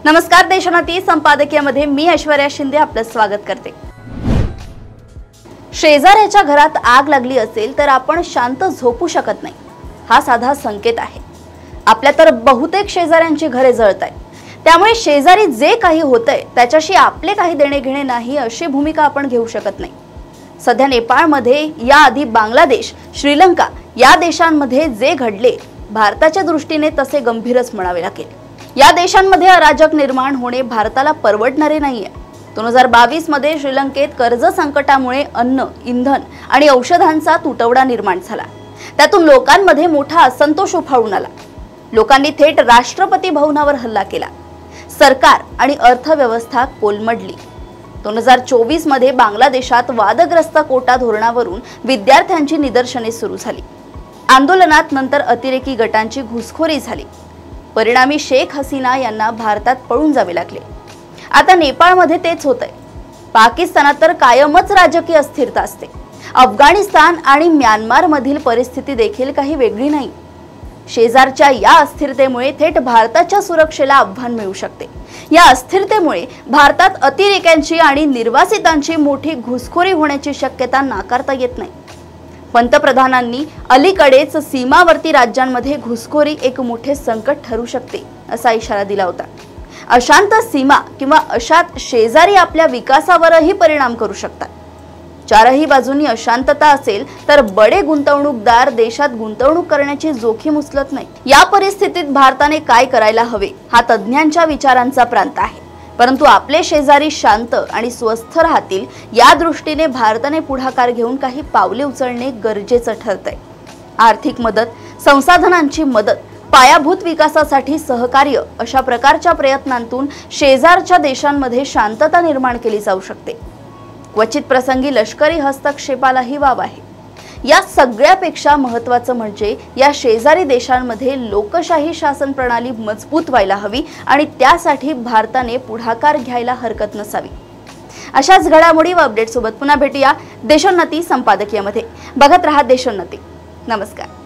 नमस्कार, देशोन्नती संपादकीयमध्ये मी ऐश्वर्या शिंदे आपलं स्वागत करते। शेजाऱ्याच्या घरात आग लागली असेल तर आपण शांत झोपू शकत नाही, हा साधा संकेत आहे। आपल्या तर बहुतेक शेजाऱ्यांची घरे जळतायत, त्यामुळे शेजारी जे काही होतंय त्याच्याशी आपले काही देणे घेणे नाही अशी भूमिका आपण घेऊ शकत नाही। सध्या नेपाळमध्ये, याआधी बांगलादेश, श्रीलंका या देशांमध्ये जे घडले भारताच्या दृष्टीने तसे गंभीरच म्हणावे लागेल। या देशांमध्ये अराजक निर्माण होणे भारताला परवडणारे नाहीये। 2022 मध्ये श्रीलंकेत कर्ज संकटामुळे अन्न, इंधन आणि औषधांचा तुटवडा निर्माण झाला। त्यातून लोकांमध्ये मोठा असंतोष उफाळून आला। लोकांनी थेट राष्ट्रपती भवनावर हल्ला केला। सरकार आणि अर्थव्यवस्था कोलमडली। 2024 मध्ये बांगलादेशात वादग्रस्त कोटा धोरणावरून विद्यार्थ्यांची निदर्शने सुरू झाली। आंदोलनात नंतर अतिरेकी गटांची घुसखोरी झाली। परिणामी शेख हसीना यांना भारतात पळून जावे लागले। आता नेपाळमध्ये तेच होतंय। पाकिस्तानात तर कायमच राजकीय अस्थिरता असते। अफगाणिस्तान आणि म्यानमार मधील परिस्थिती देखील काही वेगळी नाही। शेजारच्या या अस्थिरतेमुळे थेट भारताच्या सुरक्षेला आव्हान मिळू शकते। या अस्थिरतेमुळे भारतात अतिरेक्यांची आणि निर्वासितांची मोठी घुसखोरी होण्याची शक्यता नाकारता येत नाही। पंतप्रधानांनी अलीकडेच सीमावर्ती राज्यांमध्ये घुसखोरी एक मोठे संकट ठरू शकते असा इशारा दिला होता। अशांत सीमा किंवा अशात शेजारी आपल्या विकासावरही परिणाम करू शकतात। चारही बाजूंनी अशांतता असेल तर बडे गुंतवणूकदार देशात गुंतवणूक करण्याची जोखीम उचलत नाही। या परिस्थितीत भारताने काय करायला हवे हा तज्ञांच्या विचारांचा प्रांत आहे, परंतु आपले शेजारी शांत आणि स्वस्थ राहतील या दृष्टीने भारताने पुढाकार घेऊन काही पावले उचलणे गरजेचे ठरतंय। आर्थिक मदत, संसाधनांची मदत, पायाभूत विकासासाठी सहकार्य अशा प्रकारच्या प्रयत्नांतून शेजारच्या देशांमध्ये शांतता निर्माण केली जाऊ शकते। क्वचित प्रसंगी लष्करी हस्तक्षेपालाही वाव आहे। या सगळ्यापेक्षा महत्त्वाचं म्हणजे या शेजारी देशांमध्ये लोकशाही शासन प्रणाली मजबूत व्हायला हवी आणि त्यासाठी भारताने पुढाकार घ्यायला हरकत नसावी। अशाच घडामोडी व अपडेट सोबत पुन्हा भेटूया देशोन्नती संपादकीयमध्ये। बघत रहा देशोन्नती। नमस्कार।